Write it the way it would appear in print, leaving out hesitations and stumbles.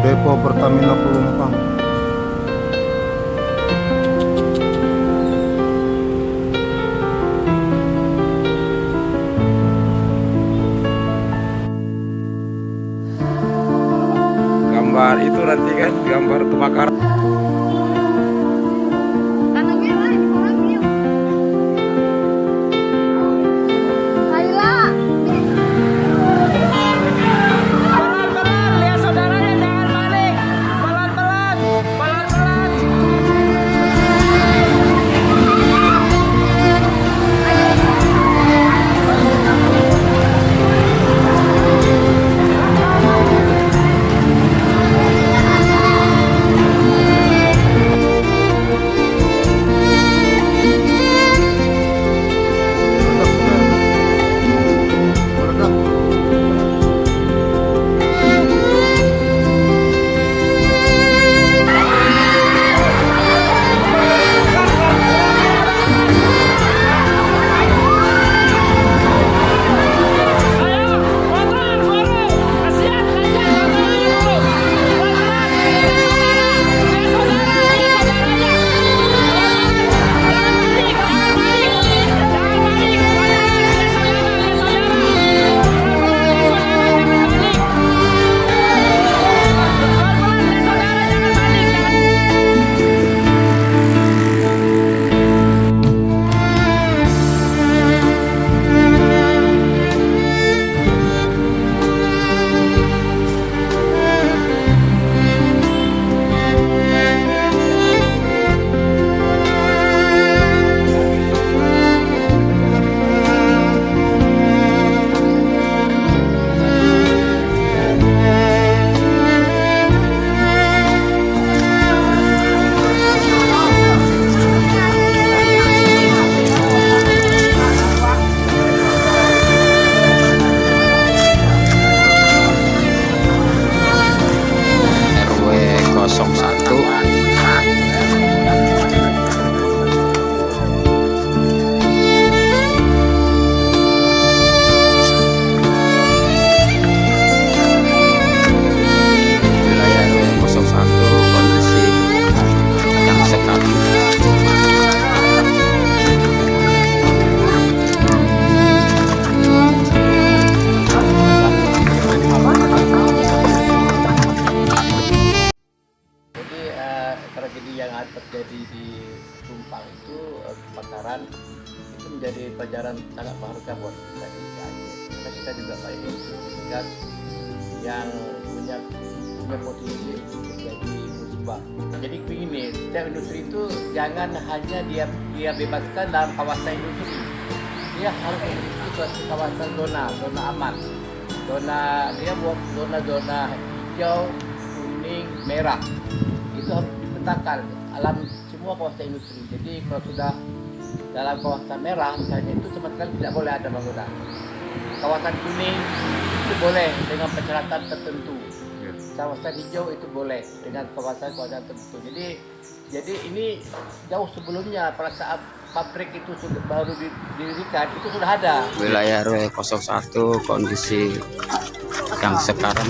Depo Pertamina Pelumpang. Gambar itu nanti kan, gambar kebakaran. RW 01 wilayah RW 01 kondisi yang sekarang. Tragedi yang terjadi di Tumpang itu kebakaran itu menjadi pelajaran sangat berharga buat kita di Aceh. Karena kita juga banyak gas yang punya potensi untuk menjadi musibah. Jadi begini, setiap industri itu jangan hanya dia bebaskan dalam kawasan industri. Dia harus memiliki suatu kawasan zona aman. Dia buat zona hijau, kuning, merah. Itu harus dipetakan alam semua kawasan industri. Jadi kalau sudah dalam kawasan merah misalnya itu sama sekali tidak boleh ada bangunan. Kawasan kuning itu boleh dengan persyaratan tertentu. Kawasan hijau itu boleh dengan kawasan tertentu. Jadi ini jauh sebelumnya pada saat pabrik itu sudah baru didirikan itu sudah ada. Wilayah RW 01 kondisi yang sekarang.